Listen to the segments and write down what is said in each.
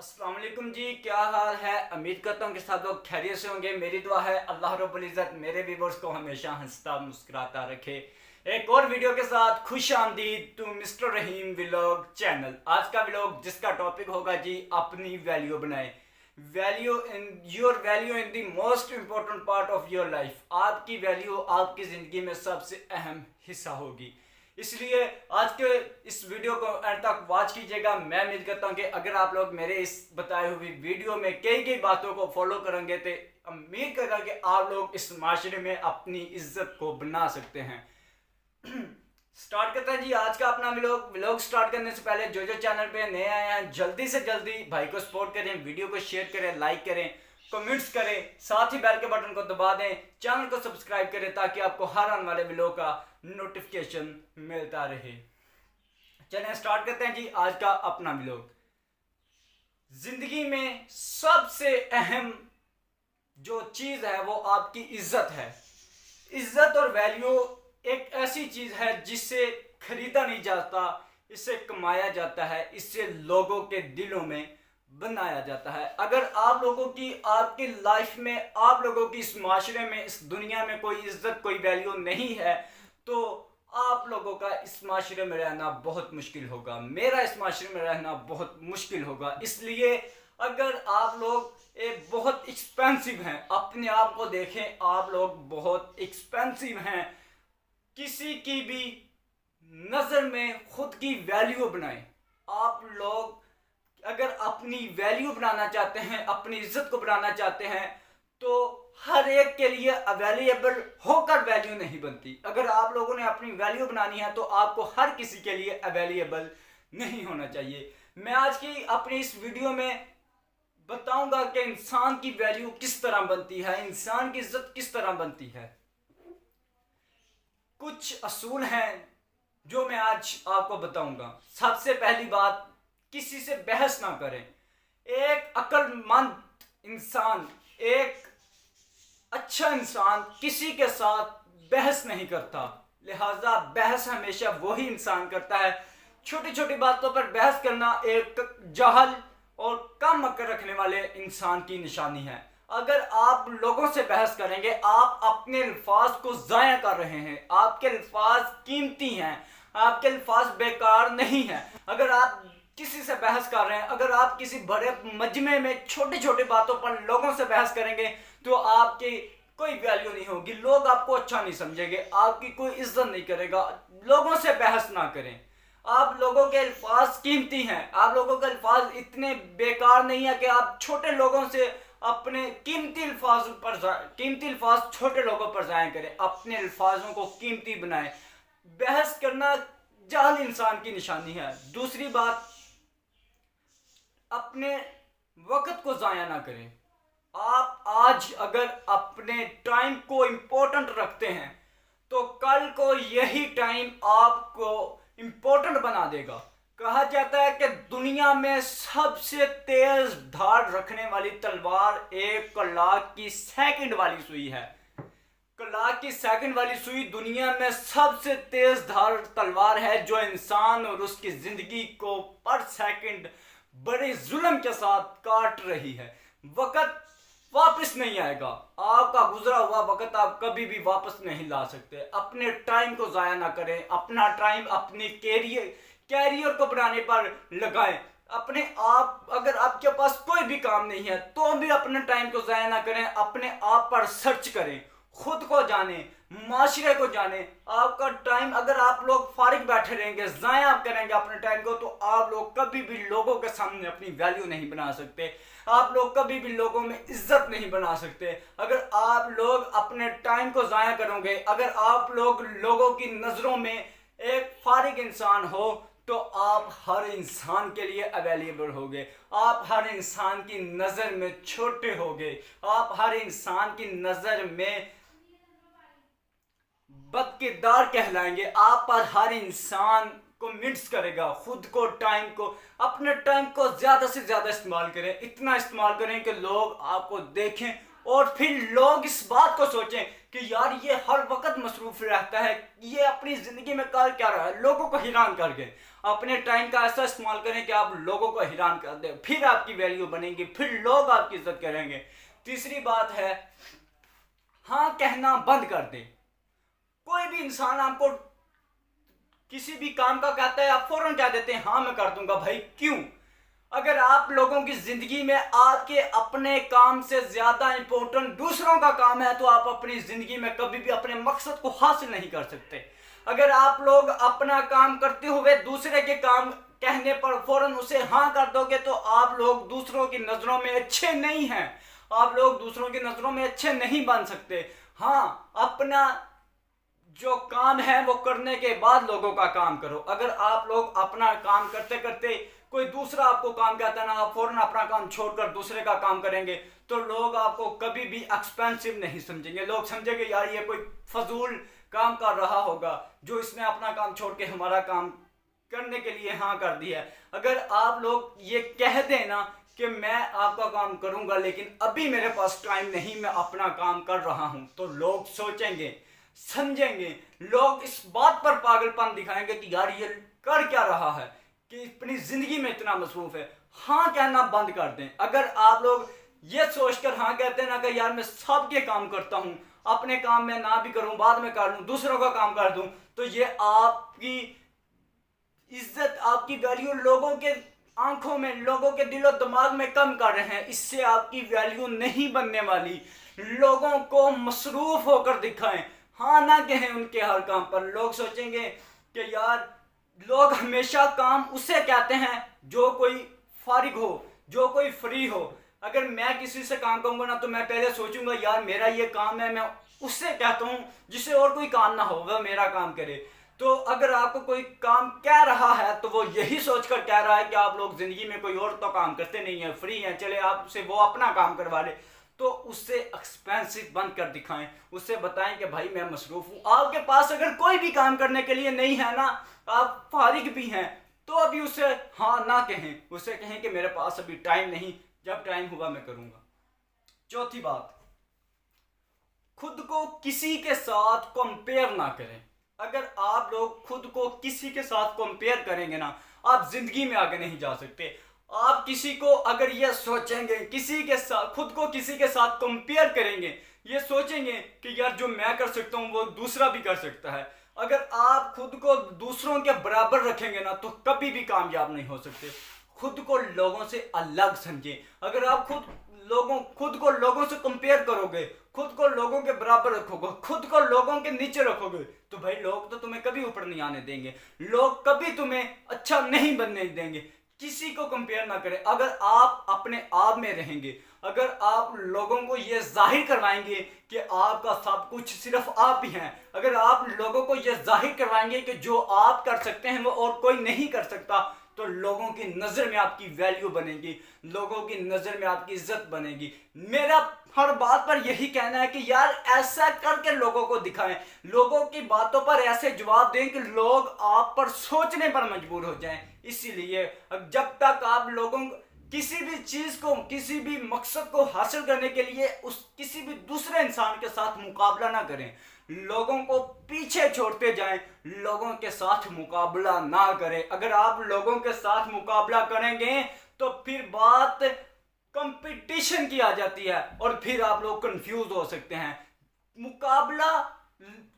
अस्सलाम वालेकुम जी, क्या हाल है। उम्मीद करता हूँ कि सब लोग खैरियत से होंगे। मेरी दुआ है अल्लाह रब्बुल इज़्ज़त मेरे व्यूअर्स को हमेशा हंसता मुस्कुराता रखे। एक और वीडियो के साथ खुश आमदीद to mister Rahim vlog channel. आज का व्लॉग जिसका टॉपिक होगा जी अपनी वैल्यू बनाएं। Value in the most important part of your life. आपकी वैल्यू आपकी ज़िंदगी में सबसे अहम हिस्सा होगी, इसलिए आज के इस वीडियो को एंड तक वॉच कीजिएगा। मैं उम्मीद करता हूँ कि अगर आप लोग मेरे इस बताए हुए वीडियो में कई कई बातों को फॉलो करेंगे तो उम्मीद करता कि आप लोग इस माशरे में अपनी इज्जत को बना सकते हैं। स्टार्ट करते हैं जी आज का अपना व्लॉग। स्टार्ट करने से पहले जो चैनल पे नए आए हैं जल्दी से जल्दी भाई को सपोर्ट करें, वीडियो को शेयर करें, लाइक करें, कमेंट्स करें, साथ ही बेल के बटन को दबा दें, चैनल को सब्सक्राइब करें ताकि आपको हर आने वाले वीडियो का नोटिफिकेशन मिलता रहे। चलें स्टार्ट करते हैं जी आज का अपना व्लॉग। जिंदगी में सबसे अहम जो चीज है वो आपकी इज्जत है। इज्जत और वैल्यू एक ऐसी चीज है जिससे खरीदा नहीं जाता, इससे कमाया जाता है, इससे लोगों के दिलों में बनाया जाता है। अगर आप लोगों की आपकी लाइफ में, आप लोगों की इस माशरे में, इस दुनिया में कोई इज्जत कोई वैल्यू नहीं है तो आप लोगों का इस माशरे में रहना बहुत मुश्किल होगा, मेरा इस माशरे में रहना बहुत मुश्किल होगा। इसलिए अगर आप लोग एक बहुत एक्सपेंसिव हैं, अपने आप को देखें, आप लोग बहुत एक्सपेंसिव हैं। किसी की भी नज़र में खुद की वैल्यू बनाएं। आप लोग अगर अपनी वैल्यू बनाना चाहते हैं, अपनी इज्जत को बनाना चाहते हैं तो हर एक के लिए अवेलेबल होकर वैल्यू नहीं बनती। अगर आप लोगों ने अपनी वैल्यू बनानी है तो आपको हर किसी के लिए अवेलेबल नहीं होना चाहिए। मैं आज की अपनी इस वीडियो में बताऊंगा कि इंसान की वैल्यू किस तरह बनती है, इंसान की इज्जत किस तरह बनती है। कुछ असूल हैं जो मैं आज आपको बताऊंगा। सबसे पहली बात, किसी से बहस ना करें। एक अक्लमंद इंसान, एक अच्छा इंसान किसी के साथ बहस नहीं करता, लिहाजा बहस हमेशा वही इंसान करता है। छोटी छोटी बातों पर बहस करना एक जाहल और कम अक्ल रखने वाले इंसान की निशानी है। अगर आप लोगों से बहस करेंगे आप अपने अल्फाज को ज़ाया कर रहे हैं। आपके अल्फाज कीमती हैं, आपके अल्फाज बेकार नहीं हैं। अगर आप किसी से बहस कर रहे हैं, अगर आप किसी बड़े मजमे में छोटी छोटी बातों पर लोगों से बहस करेंगे तो आपकी कोई वैल्यू नहीं होगी, लोग आपको अच्छा नहीं समझेंगे, आपकी कोई इज्जत नहीं करेगा। लोगों से बहस ना करें। आप लोगों के अल्फाज कीमती हैं, आप लोगों के अल्फाज इतने बेकार नहीं है कि आप छोटे लोगों से अपने कीमती अल्फाज छोटे लोगों पर जाया करें। अपने अल्फाजों को कीमती बनाएं। बहस करना जाहिल इंसान की निशानी है। दूसरी बात, अपने वक्त को ज़ाया ना करें। आप आज अगर अपने टाइम को इम्पोर्टेंट रखते हैं तो कल को यही टाइम आपको इम्पोर्टेंट बना देगा। कहा जाता है कि दुनिया में सबसे तेज धार रखने वाली तलवार एक कलाक की सेकंड वाली सुई है। कलाक की सेकंड वाली सुई दुनिया में सबसे तेज धार तलवार है जो इंसान और उसकी जिंदगी को पर सेकंड बड़े जुल्म के साथ काट रही है। वक्त वापस नहीं आएगा, आपका गुजरा हुआ वक्त आप कभी भी वापस नहीं ला सकते। अपने टाइम को जाया ना करें। अपना टाइम अपने कैरियर को बनाने पर लगाएं। अपने आप, अगर आपके पास कोई भी काम नहीं है तो भी अपने टाइम को जाया ना करें। अपने आप पर सर्च करें, खुद को जाने, माशरे को जाने। आपका टाइम, अगर आप लोग फारिग बैठे रहेंगे, जाया आप करेंगे अपने टाइम को, तो आप लोग कभी भी लोगों के सामने अपनी वैल्यू नहीं बना सकते। आप लोग कभी भी लोगों में इज्जत नहीं बना सकते। अगर आप लोग अपने टाइम को जाया करोगे, अगर आप लोग लोगों की नज़रों में एक फारिग इंसान हो तो आप हर इंसान के लिए अवेलेबल होगे। आप हर इंसान की नज़र में छोटे होगे, आप हर इंसान की नज़र में बदकिरदार कहलाएंगे। आप पर हर इंसान को मिस करेगा। खुद को, टाइम को, अपने टाइम को ज़्यादा से ज़्यादा इस्तेमाल करें। इतना इस्तेमाल करें कि लोग आपको देखें और फिर लोग इस बात को सोचें कि यार ये हर वक्त मसरूफ रहता है, ये अपनी ज़िंदगी में कर क्या रहा है, लोगों को हैरान कर गए। अपने टाइम का ऐसा इस्तेमाल करें कि आप लोगों को हैरान कर दें, फिर आपकी वैल्यू बनेगी, फिर लोग आपकी इज्जत करेंगे। तीसरी बात है, हाँ कहना बंद कर दें। कोई भी इंसान आपको किसी भी काम का कहता है, आप फौरन कह देते हैं हाँ मैं कर दूंगा। भाई क्यों? अगर आप लोगों की जिंदगी में आपके अपने काम से ज्यादा इंपॉर्टेंट दूसरों का काम है, तो आप अपनी जिंदगी में कभी भी अपने मकसद को हासिल नहीं कर सकते। अगर आप लोग अपना काम करते हुए दूसरे के काम कहने पर फौरन उसे हाँ कर दोगे, तो आप लोग दूसरों की नजरों में अच्छे नहीं हैं, आप लोग दूसरों की नजरों में अच्छे नहीं बन सकते। हाँ, अपना जो काम है वो करने के बाद लोगों का काम करो। अगर आप लोग अपना काम करते करते कोई दूसरा आपको काम कहता है ना, आप फौरन अपना काम छोड़कर दूसरे का काम करेंगे, तो लोग आपको कभी भी एक्सपेंसिव नहीं समझेंगे। लोग समझेंगे यार ये कोई फजूल काम कर रहा होगा, जो इसने अपना काम छोड़ के हमारा काम करने के लिए हाँ कर दिया है। अगर आप लोग ये कह दें ना कि मैं आपका काम करूंगा लेकिन अभी मेरे पास टाइम नहीं, मैं अपना काम कर रहा हूं, तो लोग सोचेंगे, समझेंगे, लोग इस बात पर पागलपन दिखाएंगे कि यार ये कर क्या रहा है, कि अपनी जिंदगी में इतना मसरूफ है। हाँ कहना बंद कर दें। अगर आप लोग ये सोचकर हाँ कहते हैं ना कि यार मैं सबके काम करता हूं, अपने काम में ना भी करूं, बाद में कर लूं, दूसरों का काम कर दूं, तो ये आपकी इज्जत, आपकी वैल्यू लोगों के आंखों में, लोगों के दिलो दिमाग में कम कर रहे हैं। इससे आपकी वैल्यू नहीं बनने वाली। लोगों को मसरूफ होकर दिखाएं, हाँ ना कहें उनके हर काम पर। लोग सोचेंगे कि यार लोग हमेशा काम उसे कहते हैं जो कोई फारिग हो, जो कोई फ्री हो। अगर मैं किसी से काम करूंगा ना, तो मैं पहले सोचूंगा यार मेरा ये काम है, मैं उससे कहता हूं जिसे और कोई काम ना हो, वह मेरा काम करे। तो अगर आपको कोई काम कह रहा है तो वो यही सोचकर कह रहा है कि आप लोग जिंदगी में कोई और तो काम करते नहीं है, फ्री हैं, चले आपसे वो अपना काम करवा ले। तो उससे एक्सपेंसिव बंद कर दिखाएं, उससे बताएं कि भाई मैं मसरूफ हूं। आपके पास अगर कोई भी काम करने के लिए नहीं है ना, आप फारिग भी हैं, तो अभी उसे हाँ ना कहें, उसे कहें कि मेरे पास अभी टाइम नहीं, जब टाइम हुआ मैं करूंगा। चौथी बात, खुद को किसी के साथ कंपेयर ना करें। अगर आप लोग खुद को किसी के साथ कंपेयर करेंगे ना, आप जिंदगी में आगे नहीं जा सकते। आप किसी को अगर ये सोचेंगे, किसी के साथ खुद को किसी के साथ कंपेयर करेंगे, ये सोचेंगे कि यार जो मैं कर सकता हूं वो दूसरा भी कर सकता है, अगर आप खुद को दूसरों के बराबर रखेंगे ना, तो कभी भी कामयाब नहीं हो सकते। खुद को लोगों से अलग समझें। अगर आप खुद को लोगों से कंपेयर करोगे, खुद को लोगों के बराबर रखोगे, खुद को लोगों के नीचे रखोगे, तो भाई लोग तो तुम्हें कभी ऊपर नहीं आने देंगे, लोग कभी तुम्हें अच्छा नहीं बनने देंगे। किसी को कंपेयर ना करें। अगर आप अपने आप में रहेंगे, अगर आप लोगों को ये जाहिर करवाएंगे कि आपका सब कुछ सिर्फ आप ही हैं, अगर आप लोगों को ये जाहिर करवाएंगे कि जो आप कर सकते हैं वो और कोई नहीं कर सकता, तो लोगों की नज़र में आपकी वैल्यू बनेगी, लोगों की नज़र में आपकी इज्जत बनेगी। मेरा हर बात पर यही कहना है कि यार ऐसा करके लोगों को दिखाएं, लोगों की बातों पर ऐसे जवाब दें कि लोग आप पर सोचने पर मजबूर हो जाएं। इसीलिए जब तक आप लोगों किसी भी चीज को, किसी भी मकसद को हासिल करने के लिए किसी भी दूसरे इंसान के साथ मुकाबला ना करें, लोगों को पीछे छोड़ते जाएं, लोगों के साथ मुकाबला ना करें। अगर आप लोगों के साथ मुकाबला करेंगे तो फिर बात कंपटीशन की आ जाती है और फिर आप लोग कंफ्यूज हो सकते हैं। मुकाबला,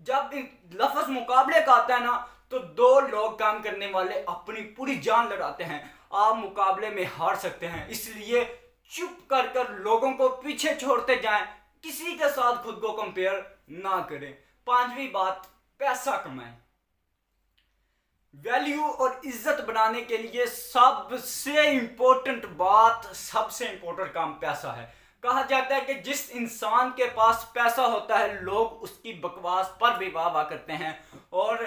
जब लफ्ज मुकाबले का आता है ना, तो दो लोग काम करने वाले अपनी पूरी जान लगाते हैं। आप मुकाबले में हार सकते हैं, इसलिए चुप कर कर लोगों को पीछे छोड़ते जाएं, किसी के साथ खुद को कंपेयर ना करें। पांचवी बात, पैसा कमाएं। वैल्यू और इज्जत बनाने के लिए सबसे इंपॉर्टेंट बात, सबसे इंपॉर्टेंट काम पैसा है। कहा जाता है कि जिस इंसान के पास पैसा होता है लोग उसकी बकवास पर भी वाह वाह करते हैं, और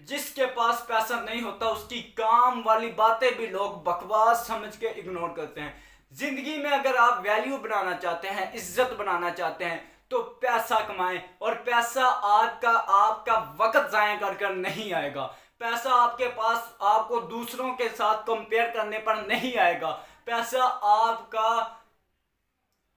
जिसके पास पैसा नहीं होता उसकी काम वाली बातें भी लोग बकवास समझ के इग्नोर करते हैं। जिंदगी में अगर आप वैल्यू बनाना चाहते हैं, इज्जत बनाना चाहते हैं, तो पैसा कमाएं। और पैसा आपका वक्त जाया कर कर नहीं आएगा। पैसा आपके पास आपको दूसरों के साथ कंपेयर करने पर नहीं आएगा। पैसा आपका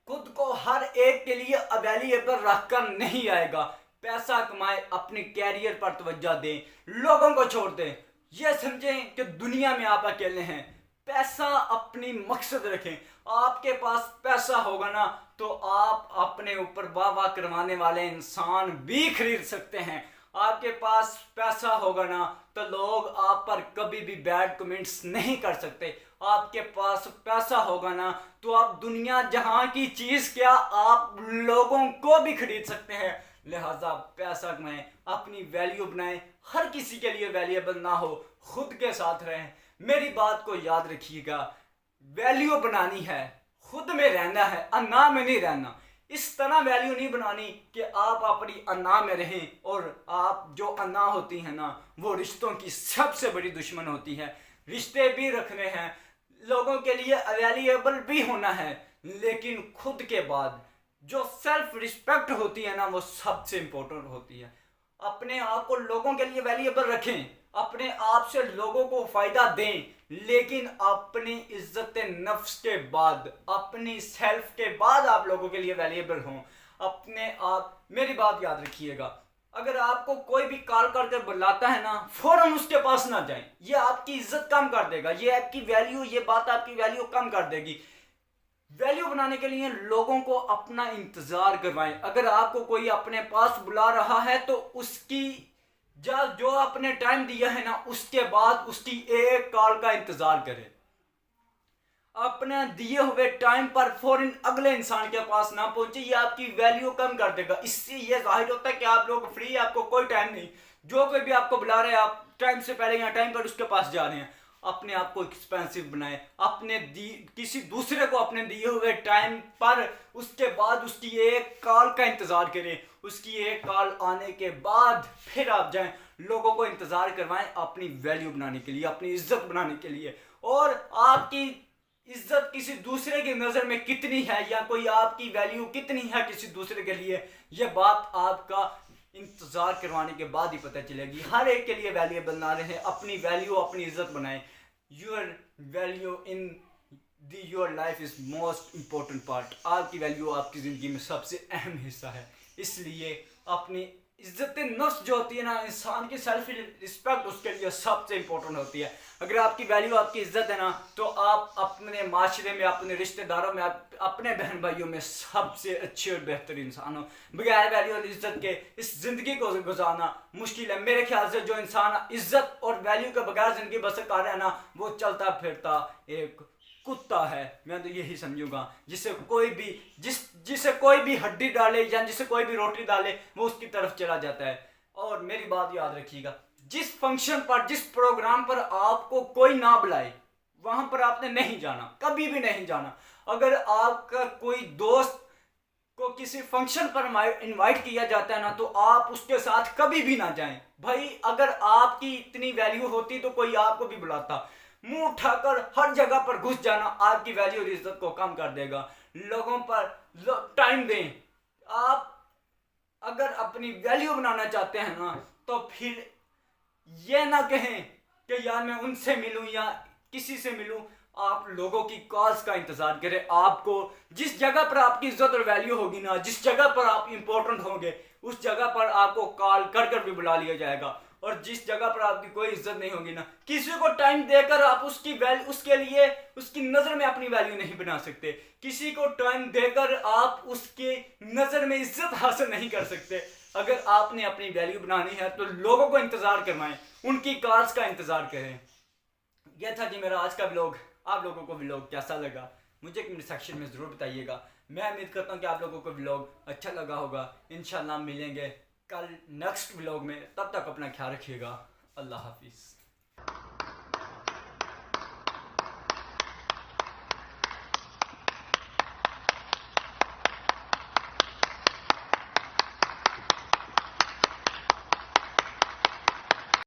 खुद को हर एक के लिए अवेलेबल रखकर नहीं आएगा। पैसा कमाए, अपने कैरियर पर तवज्जो दें, लोगों को छोड़ दें। यह समझें कि दुनिया में आप अकेले हैं। पैसा अपनी मकसद रखें। आपके पास पैसा होगा ना तो आप अपने ऊपर वाह वाह करवाने वाले इंसान भी खरीद सकते हैं। आपके पास पैसा होगा ना तो लोग आप पर कभी भी बैड कमेंट्स नहीं कर सकते। आपके पास पैसा होगा ना तो आप दुनिया जहां की चीज क्या आप लोगों को भी खरीद सकते हैं। लिहाजा पैसा कमाएं, अपनी वैल्यू बनाएं, हर किसी के लिए वैल्यूएबल ना हो, खुद के साथ रहें। मेरी बात को याद रखिएगा, वैल्यू बनानी है, खुद में रहना है, अन्ना में नहीं रहना। इस तरह वैल्यू नहीं बनानी कि आप अपनी अन्ना में रहें। और आप जो अन्ना होती है ना वो रिश्तों की सबसे बड़ी दुश्मन होती है। रिश्ते भी रखने हैं, लोगों के लिए अवेलेबल भी होना है, लेकिन खुद के बाद जो सेल्फ रिस्पेक्ट होती है ना वो सबसे इंपॉर्टेंट होती है। अपने आप को लोगों के लिए वैल्यूएबल रखें, अपने आप से लोगों को फायदा दें, लेकिन अपनी इज्जत नफ्स के बाद, अपनी सेल्फ के बाद आप लोगों के लिए वैल्यूएबल हों। अपने आप, मेरी बात याद रखिएगा, अगर आपको कोई भी कॉल करके बुलाता है ना फौरन उसके पास ना जाएं। ये आपकी इज्जत कम कर देगा, ये आपकी वैल्यू, ये बात आपकी वैल्यू कम कर देगी। वैल्यू बनाने के लिए लोगों को अपना इंतजार करवाएं। अगर आपको कोई अपने पास बुला रहा है तो उसकी जो आपने टाइम दिया है ना उसके बाद उसकी एक कॉल का इंतजार करें। अपने दिए हुए टाइम पर फौरन अगले इंसान के पास ना पहुंचे, ये आपकी वैल्यू कम कर देगा। इससे ये जाहिर होता है कि आप लोग फ्री, आपको कोई टाइम नहीं। जो कोई भी आपको बुला रहे हैं आप टाइम से पहले या टाइम पर उसके पास जा रहे हैं। अपने आप को एक्सपेंसिव बनाए, अपने किसी दूसरे को अपने दिए हुए टाइम पर उसके बाद उसकी एक कॉल का इंतजार करें। उसकी एक कॉल आने के बाद फिर आप जाएं, लोगों को इंतजार करवाएं अपनी वैल्यू बनाने के लिए, अपनी इज्जत बनाने के लिए। और आपकी इज्जत किसी दूसरे की नज़र में कितनी है या कोई आपकी वैल्यू कितनी है किसी दूसरे के लिए, यह बात आपका इंतजार करवाने के बाद ही पता चलेगी। हर एक के लिए वैल्यूएबल ना रहे, अपनी वैल्यू, अपनी इज्जत बनाएं। Your value in your life is most important part. आपकी वैल्यू आपकी ज़िंदगी में सबसे अहम हिस्सा है। इसलिए अपनी इज्जत नफ्स जो होती है ना, इंसान की सेल्फ रिस्पेक्ट उसके लिए सबसे इंपॉर्टेंट होती है। अगर आपकी वैल्यू, आपकी इज्जत है ना तो आप अपने माशरे में, अपने रिश्तेदारों में, अपने बहन भाइयों में सबसे अच्छे और बेहतर इंसान हो। बगैर वैल्यू और इज्जत के इस ज़िंदगी को गुजारना मुश्किल है। मेरे ख्याल से जो इंसान इज्जत और वैल्यू के बगैर ज़िंदगी बसर कर रहा है ना वो चलता फिरता एक कुत्ता है। मैं तो यही समझूंगा, जिसे कोई भी हड्डी डाले या जिसे कोई भी रोटी डाले वो उसकी तरफ चला जाता है। और मेरी बात याद रखिएगा, जिस फंक्शन पर, जिस प्रोग्राम पर आपको कोई ना बुलाए वहां पर आपने नहीं जाना, कभी भी नहीं जाना। अगर आपका कोई दोस्त को किसी फंक्शन पर इनवाइट किया जाता है ना तो आप उसके साथ कभी भी ना जाएं। भाई अगर आपकी इतनी वैल्यू होती तो कोई आपको भी बुलाता। मुंह उठाकर हर जगह पर घुस जाना आपकी वैल्यू और इज्जत को कम कर देगा। लोगों पर टाइम दें। आप अगर अपनी वैल्यू बनाना चाहते हैं ना तो फिर ये ना कहें कि यार मैं उनसे मिलूं या किसी से मिलूं। आप लोगों की कॉल्स का इंतजार करें। आपको जिस जगह पर आपकी इज्जत और वैल्यू होगी ना, जिस जगह पर आप इंपॉर्टेंट होंगे उस जगह पर आपको कॉल कर कर भी बुला लिया जाएगा। और जिस जगह पर आपकी कोई इज्जत नहीं होगी ना, किसी को टाइम देकर आप उसकी वैल्यू, उसके लिए उसकी नज़र में अपनी वैल्यू नहीं बना सकते। किसी को टाइम देकर आप उसकी नज़र में इज्जत हासिल नहीं कर सकते। अगर आपने अपनी वैल्यू बनानी है तो लोगों को इंतज़ार करवाएं, उनकी कॉल्स का इंतज़ार करें। यह था जी मेरा आज का व्लॉग। आप लोगों को व्लॉग कैसा लगा मुझे कमेंट सेक्शन में ज़रूर बताइएगा। मैं उम्मीद करता हूँ कि आप लोगों को व्लॉग अच्छा लगा होगा। इंशाल्लाह मिलेंगे कल नेक्स्ट व्लॉग में। तब तक अपना ख्याल रखिएगा। अल्लाह हाफिज़।